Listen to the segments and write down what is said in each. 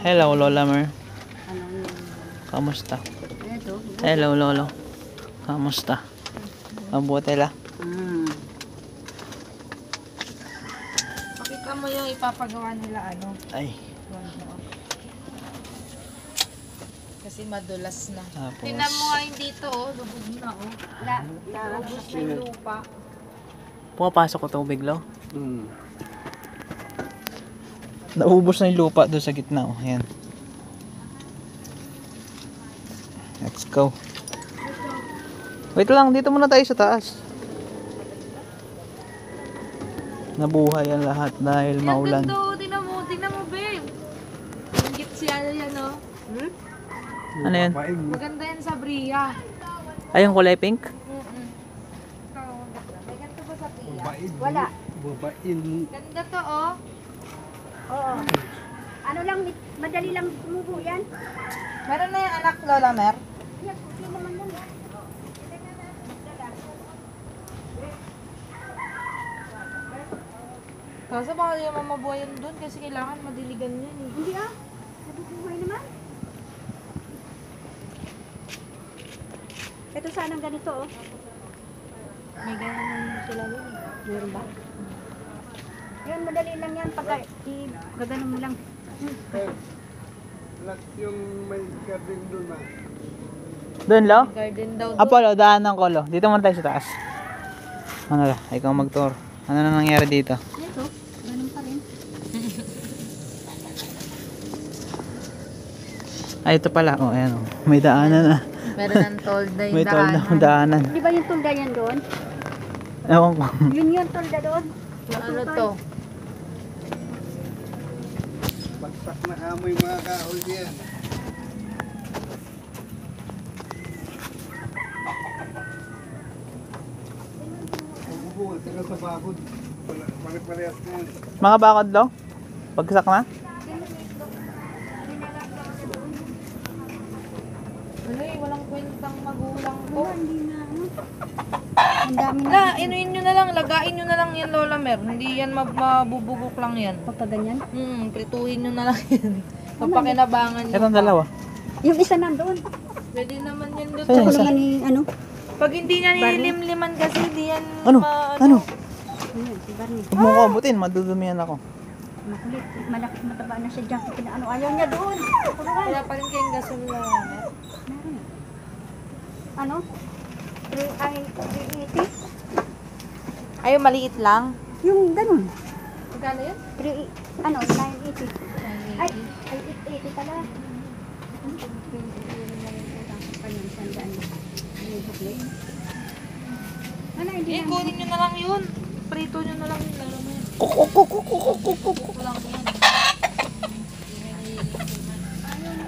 Hello, Lola Mer. Anong Kamusta? ito? Hello, Lolo. Kamusta? Mabuti la. Pakita mo yung ipapagawa nila ano. Ay, Kasi madulas na. tapos. Tingnan mo nga yung dito oh, lubog na oh. Naubos na yung lupa. Pumapasok ko tubig, lo. Naubos na yung lupa doon sa gitna, oh. Ayan. Let's go. Wait lang, dito muna tayo sa taas. Nabuhay ang lahat dahil maulan. Yan doon, tingnan mo babe. Yung gift siya yan oh. Ano yan? Maganda yan sa Bria. Ay, yung kulay pink? May ganito ba sa Bria? Wala. Ganda to oh. Oo. Ano lang, madali lang tumubo yan. Meron na yung anak Lola Mer? Yan, puti naman yan. Kaso baka yung mamabuhayan doon kasi kailangan madiligan yun eh. Hindi ah. Nabubuhay naman. Ito sanang ganito oh. May ganun sila doon eh. Meron ba? Yan, madali lang yan. Pagka gagano mo lang. Yung may garden doon na. Doon, lo? Garden daw doon. Apollo, daanan ko, lo. Dito muna tayo sa taas. Ano la? Ikaw mag-tour. Ano na nangyari dito? Ito, ganun pa rin. Ay, ito pala. Oh, ayan. Oh. May daanan na. Meron ng tolda yung May tol na daanan. daanan. Di ba yung tulda yan doon? Ewan ko. Yun tulda doon. Ano to? Bagsak na amoy mga kahoy yan. Mabubuhay, tagal sa bakod. Pare-parehas na yan. Mga bakod, lo? Pagkasak na? Ano eh, walang kwentang magulang ko. Hindi na ano. Ang dami na. Inuin nyo na lang, lagain nyo na lang yan Lola Mer. Hindi yan mabubugok lang yan. Pagka ganyan. Prituhin nyo na lang yan. Papakinabangan nyo. Itong dalawa. Yung isa nandoon. Pwede naman yan doon. Saan Ako isa? naman ni ano. Pag hindi niya nilimliman kasi, hindi yan Ano? Ano? Ayan, si Barney. Huwag mo ko abutin. Madudumihan ako. Makulit. Malaki, mataba na siya dyan. Ano, ayaw niya doon. Kulungan. Wala pa rin kayong gasol Lola Mer. Meron. Ano? 380? Ay, maliit lang. Yung ganun. Magkano yun? 980. Ay, 880 pala. Ano, hindi na. Kunin nyo na lang yun. Prito nyo na lang yun. Lola Mer. Kulang yan.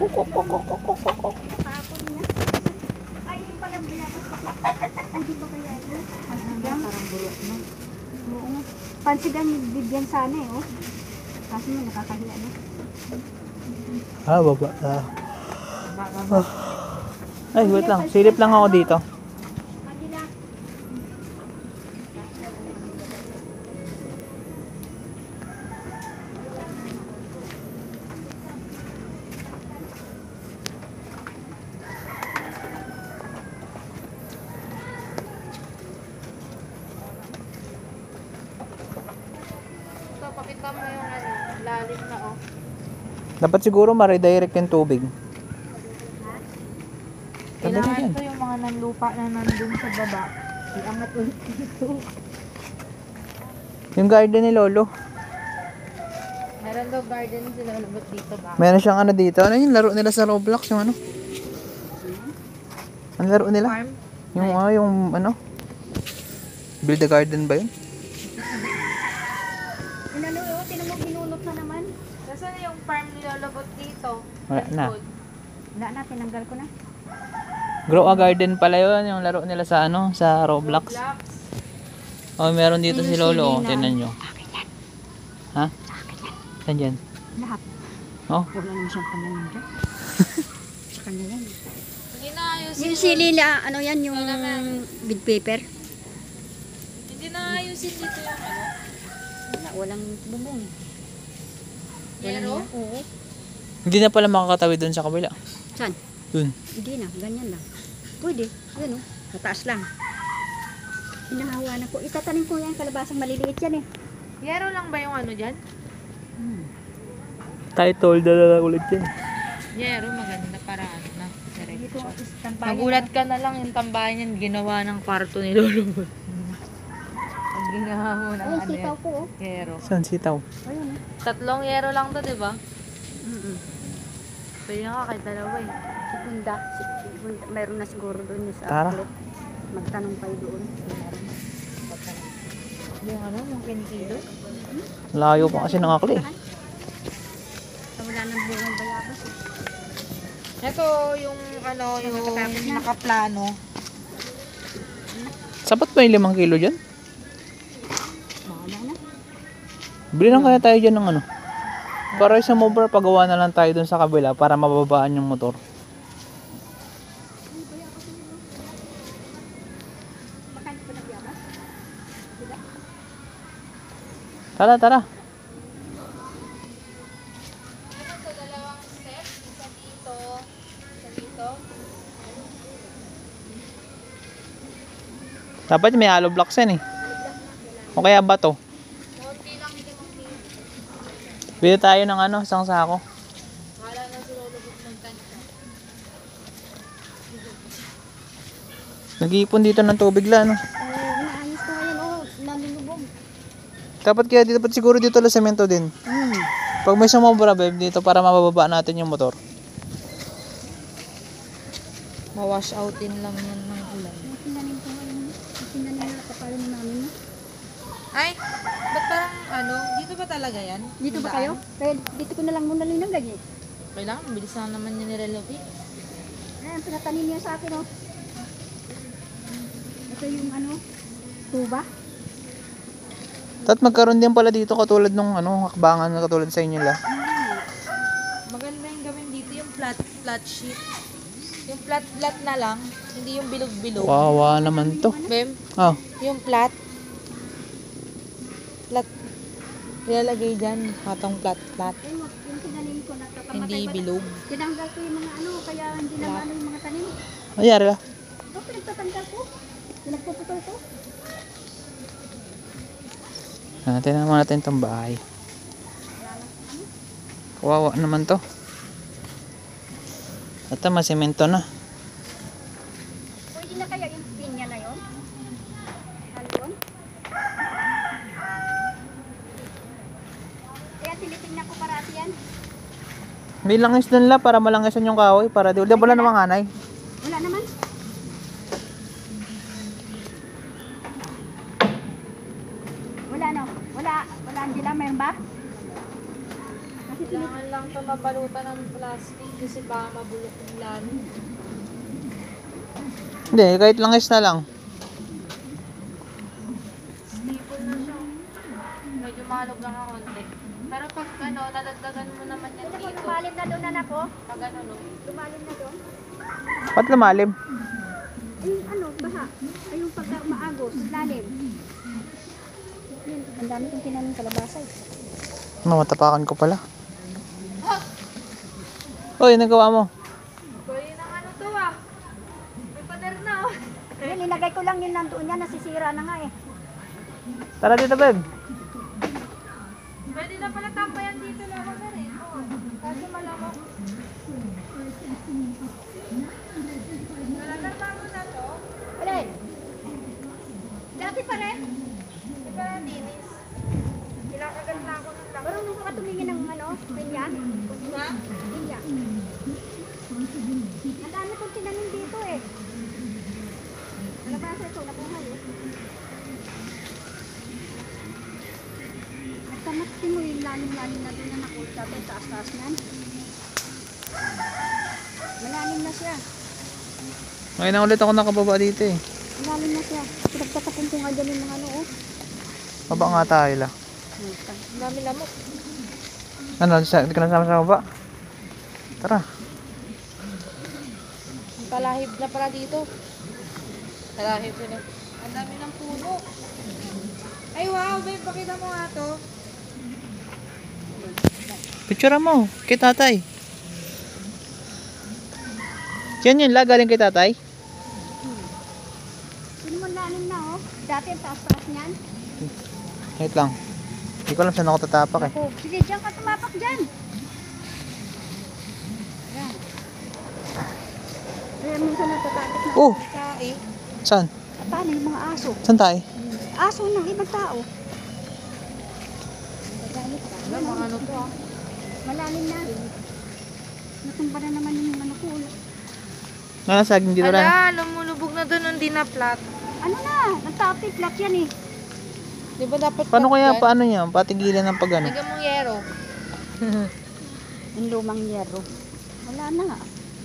Kapon niya. Ay, yung pala binatas pa. Ay, di ba kaya yun? Parang bulok na. Oo nga. Pansigan yung bibyan sana eh, oh. Kasi mo nakakahiya na. Ah, baba. Ay, wait lang. Silip lang ako dito. Kanila. Ito, pakita mo yung ano, lalim na oh. Dapat siguro ma-redirect yung tubig. Kailangan yan. ito yung mga nanlupa na nandun sa baba. Iangat ulit dito. Yung garden ni Lolo. Meron daw garden sila lumot dito ba? Meron siyang ano dito. Ano yung laro nila sa Roblox? Yung ano? Ang laro nila? Farm? Yung ano? Build a garden ba yun? Inano, oh, tinan mo, binunot na naman. Nasaan na yung farm nila lumot dito? Wala na. Wala na, tinanggal ko na. Grow a garden pala yun. Yung laro nila sa ano? Sa Roblox. Blocks. Oh, meron dito si Lolo. Oh, Sili na. tingnan nyo. Ha? Saan dyan? Lahat. Oh, Wala naman siyang kanya dyan. Sa kanya yan. Hindi na ayusin. Yung sili na, ano yan, yung bid paper. Hindi na ayusin dito yung ano. Wala, walang bubong. Walang Yero? yan. Oo. Hindi na pala makakatawid dun sa kabila. Saan? Dun. Hindi na, ganyan lang. Pwede, yan o, mataas lang. Hinahawa na ko. Itatanim ko yan, kalabasang maliliit yan eh. Yero lang ba yung ano dyan? Title, dala ulit yan. Yero, maganda para ano na. Dito, Diretso. tambayan. Nagulat ka na lang yung tambayan yan, ginawa ng kwarto ni Lolo. Pag ginawa mo ng Ayun, ano sitaw yan. ko oh. Yero. Saan sitaw? Ayun oh. 3 yero lang to, di ba? Mm-mm. Pwede nga kahit dalawa eh. Segunda. Mayroon na siguro doon yung sa Tara. outlet. Magtanong kayo doon. Yung ano, yung kinikilo. Layo pa kasi ng akli. Wala nang bungang bayabas eh. Ito yung ano, yung nakaplano. Sapat ba yung 5 kilo dyan? Bahala na. Bili lang kaya tayo dyan ng ano. Para sa mover, pagawa na lang tayo dun sa kabila para mababaan yung motor. Makain ko na bayabas. Tara, tara. So, 2 step. Isa dito. Isa dito. Dapat may hollow blocks yan eh. O kaya bato. Konti lang, hindi makikita. Bili tayo ng ano, isang sako. Wala na si Lolo Buk magtansya. Nag-iipon dito ng tubig lang. No? Inaayos ko ngayon oh. Nanunubog. Dapat kaya dapat siguro dito lang semento din. Pag may sumobra, babe, dito para mabababa natin yung motor. Ma-wash outin lang yan ng ulan. Tinanim ko ngayon. Tinanim na kapalo ni mami mo. Ay, ba't parang ano, dito ba talaga yan? Dito ba Yung kayo? daan? Kaya dito ko na lang muna linagay eh. Kailangan, mabilis na naman yung nirelocate. Ayan, pinatanim niya sa akin oh. Ito yung ano, tuba. At magkaroon din pala dito katulad nung ano, hakbangan na katulad sa inyo la. Maganda yung gawin dito yung flat sheet. Yung flat na lang, hindi yung bilog-bilog. Wawa naman to. Bem, Oh, yung flat, ilalagay dyan, patong flat. Ayun, yung tinanim ko nagkakamatay Hindi pa. bilog. Tinanggal ko yung mga ano, kaya hindi na ano yung mga tanim. ayari la. Ito, pinagtatanggal ko. Pinagpuputol ko. Tingnan mo natin itong bahay. Kawawa naman to. Ito, masemento na. Pwede na kaya yung pinya na yun? Halon? Kaya tinitingnan ko parati yan. May langis dun la para malangisan yung kahoy. Para di wala namang anay. Wala naman. Wala no? Wala Angela, mayroon ba? Kasi Kailangan lang ito mabalutan ng plastic kasi baka mabulok yung lalo. Hindi, kahit langis na lang. Stable na siya. Medyo malog lang ang konti. Pero pag ano, nadagdagan mo naman yan Ako, dito. lumalim na doon anak ko. Pag ano, no? Lumalim na doon. Ba't lumalim? Ay, ano, baha. Ay, yung pagka maagos, lalim. Yun, ang dami kong tinanim kalabasa eh. Matapakan ko pala. Uy, nagawa mo. Pwede ng ano to ah. May pader na oh. Yan, nilagay ko lang yun nandoon yan, nasisira na nga eh. Tara dito, babe. Pwede na pala tambayan dito lang na rin. Oh, kasi malamok. Talagang bago na to. Alin? Dati pa rin. Di ba dinis? Ilakagal na ako ng lang. Marunong ka tumingin ng ano, pinya? Ha? Pinya. Ang dami kong tinanim dito eh. Kalabasa ito, nakuha eh. Nagtamati mo yung lalim-lalim na doon na nakuha sabi, taas-taas nan. Malalim na siya. Ngayon na ulit ako nakababa dito eh. Malalim na siya. Pinagtatapon ko nga dyan yung mga ano oh. Baba nga tayo la. Ang dami lamok. Ano, hindi ka nasama sa baba? Tara. Palahib na pala dito. Palahib na. Ang dami ng puno. Ay wow, babe, pakita mo nga to. Picture mo, kay tatay. Yan yun la, galing kay tatay. Yun mo lalim na oh. Dati ang taas-taas niyan. Wait lang. Hindi ko alam saan ako tatapak eh. Oh, sige, diyan ka tumapak dyan. Yan. Kaya minsan natatakot na. Oh! Kae. Saan? Paano yung mga aso? Saan tayo? Aso ng ibang tao. Magalit ka. Wala, mga ano to ah. Malalim na. Natumba na naman yung ano ko. Saging dito lang. Ala, lumulubog na doon ang dinaplat. Ano na? Nagtapit-lap yan eh. Di ba dapat Paano flat kaya yan? paano niya? Patigilan ng pag ano? Lagyan mong yero. Yung lumang yero. Wala na nga.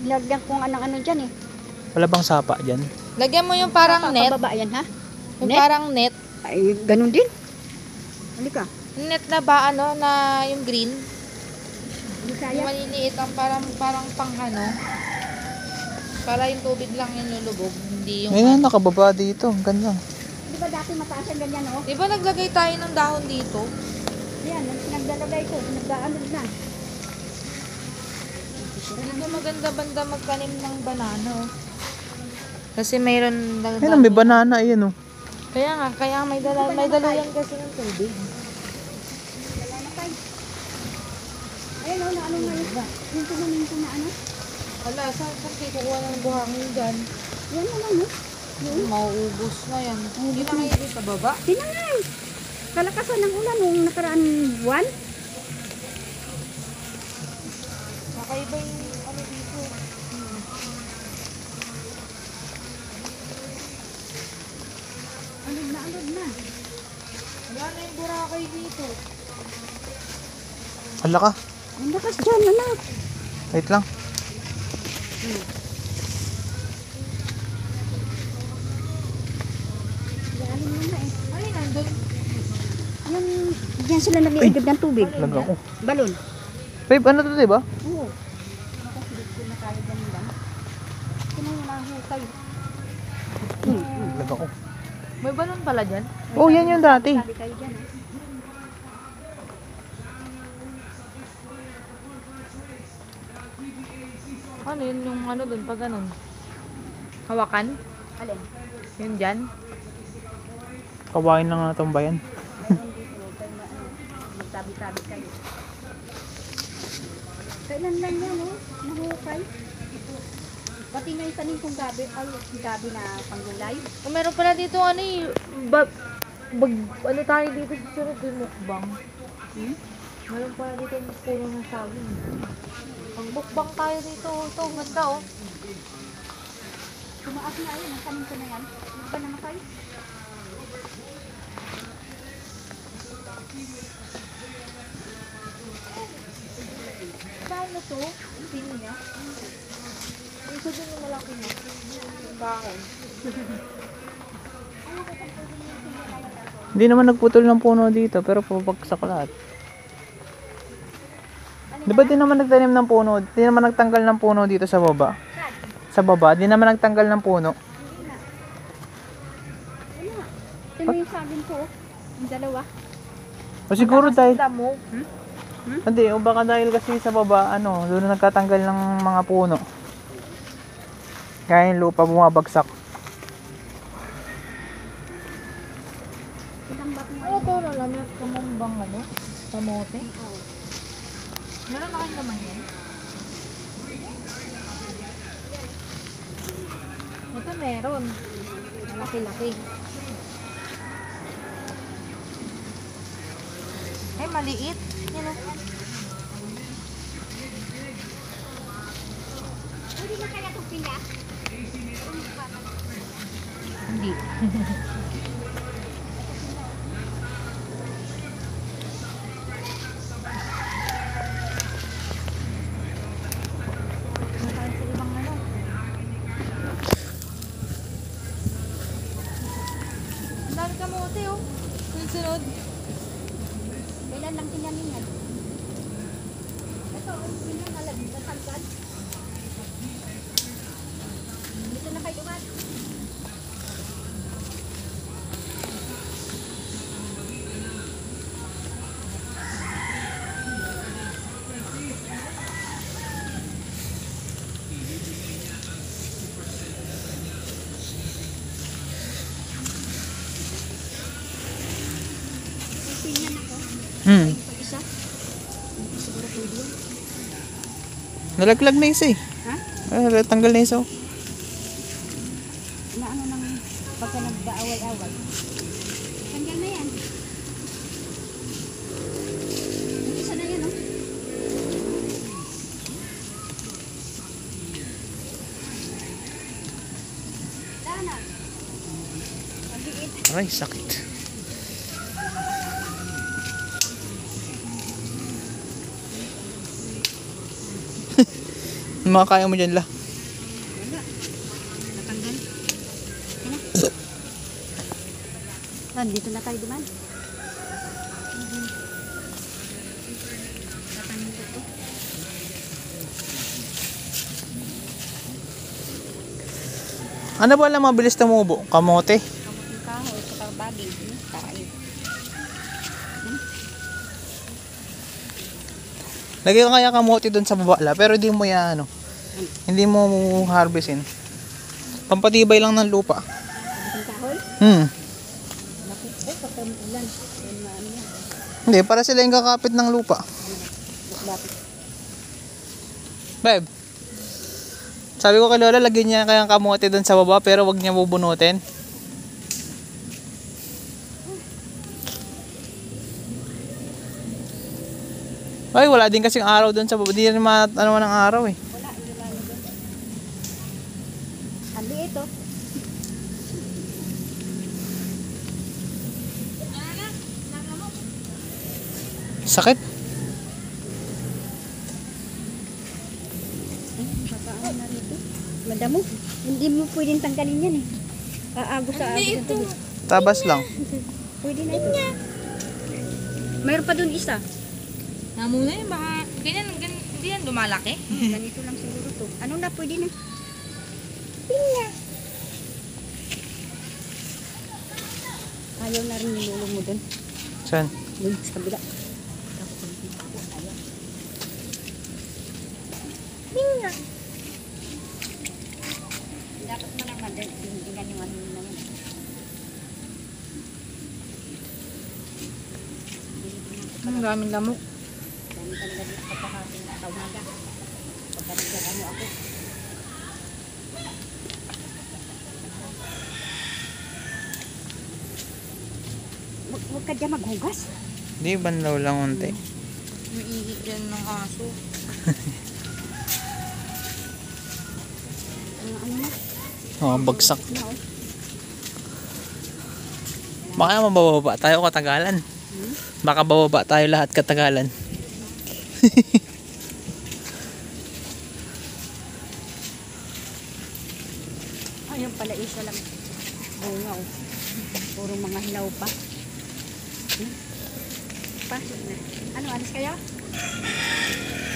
Ilagyan ko nga ng ano dyan eh. Wala bang sapa dyan? Lagyan mo yung parang net. Pababa yan ha? Yung Net? parang net. Ay, ganun din. Halika. Net na ba ano na yung green? Hindi Yung kaya. maliliit ang parang pang ano. Para yung tubig lang yung lulubog. Hindi yung... Ngayon nakababa dito. Ang ganda. Di ba dati mataas yan ganyan oh? Di ba naglagay tayo ng dahon dito? Yan, nagdalagay ko. Nagdaanod na. Hindi ko maganda banda magtanim ng banana oh. Kasi mayroon... Ayun, may banana. Ayan oh. Kaya may daluyan kasi ng tubig. Wala na tayo. Ayun oh, na ano ngayon. Yung tumunin ko na ano. Wala, saan kayo kukuha ng buhangin dyan? Yan na lang oh. Mauubos na yan. Hindi na kayo dito sa baba. Tinangay. Kalakasan ng ulan nung nakaraan buwan. Nakaiba yung ano dito. Anod na. Wala na yung Boracay dito. Hala ka. Ang lakas dyan, anak. Wait lang. Lalim mo na eh. Ay, nandun. Yung, diyan sila nag-iigib ng tubig. Laga ako. Balon. Babe, ano to diba? Oo. Kasi dito na tayo ganun lang. Sino yung nahukay? Laga ako. May balon pala dyan? Oh, yan yung dati. Sabi kayo dyan ah. Ano yun yung ano dun pag ganun? Hawakan? Alin? Yun dyan? Kawain lang na itong bayan. Magtabi-tabi kayo. Kailan lang yan oh? Nahukay. Pati nga yung tanim kong gabi, ay gabi na panggulay. Meron pala dito ano eh, ano tayo dito sa sunod yung mukbang. Meron pala dito yung puno ng saging. Pag mukbang tayo dito, ito, ganda oh. Tumaas na yun, ang tanim ko na yan. Ano ba namatay? Paano to? Pino niya? Isa din yung malaki niya. Yung bakon. Hindi naman nagputol ng puno dito, pero pabagsak lahat. Di ba di naman nagtanim ng puno? Di naman nagtanggal ng puno dito sa baba? Sa baba, di naman nagtanggal ng puno. Ito yung saging ko oh. Yung dalawa. O siguro dahil, Damo. hindi, o baka dahil kasi sa baba, ano, doon na nagtatanggal ng mga puno. Kaya yung lupa bumabagsak. Ilang bat mo. Ano to? Nalamit kumumbang ano? Kamote? Meron na kayong naman yan? Ito meron. Malaki-laki. Ay, maliit. Yan o. Pwede na kaya itong pinya? Hindi. Ang dami kamote oh. Sunod. Kailan lang tinamin yan? Ito, pinangalag sa sagad. Dito na kayo ba? siguro pwede yun. Nalaglag na isa eh. Ha? Ay, tanggal na isa oh. Na ano nang pagka nag-aaway-away. Tanggal na yan. Isa na yan, oh. Dana. Pag-iit. Aray, sakit. Mga kaya mo dyan la. Wala. Natanggal. Dito na tayo duman. Tatanggal ito. Ano ba lang mabilis tumubo? Kamote. Kamuting kahoy sa karbagin. Tayo. Lagay ka kaya kamote doon sa baba la, pero di mo yan ano. Hindi mo harvestin. Pampatibay lang ng lupa. Kamuting kahoy. Naku, pagka ulan. Yan maano yan. Hindi, para sila yung kakapit ng lupa. Lapit. Babe, sabi ko kay Lola, lagyan niya kayang kamote doon sa baba, pero wag niya bubunutin. Ay, wala din kasing araw doon sa baba. Di rin ano ng araw eh. Wala, hindi lalagyan. Ang liit, oh. Sakit. Papaano na rito. Madamo. Hindi mo pwedeng tanggalin yan, eh. Aagos sa agos ito. Tabas lang. Pwede na ito. Mayroon pa dun isa. Namuna yun, baka ganyan, hindi yan lumalaki. Ganito lang siguro to. Ano na, pwede na. Pinya. Ayaw na rin nilulong mo dun. Saan? Dun, sa kabila. Tapos nakikita ko, ayaw. Pinya. Dapat mo naman din, tingnan yung ano naman. Ang daming lamok. Dami talaga dito kapakasin sa umaga. Pagkarigan ano ako. Huwag ka dyan maghugas. Di, banlaw lang unti. Umiigit dyan ng aso. Ano na? Oh, bagsak. Na, oh. Baka mabababa tayo katagalan. Baka bababa tayo lahat katagalan. Ayun pala isa lang. Bunga, oh. Puro mga hilaw pa. Pasok na. Ano, alis kayo?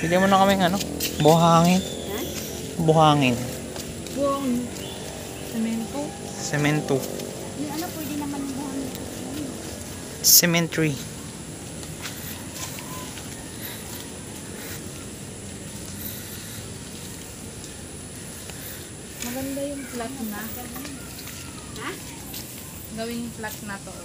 Pili mo na kaming ano, buhangin. Ha? Buhangin. Buong semento. Semento. Yung ano, pwede naman yung buhangin. Cemetery. Maganda yung flat na. Ha? Gawing flat na to.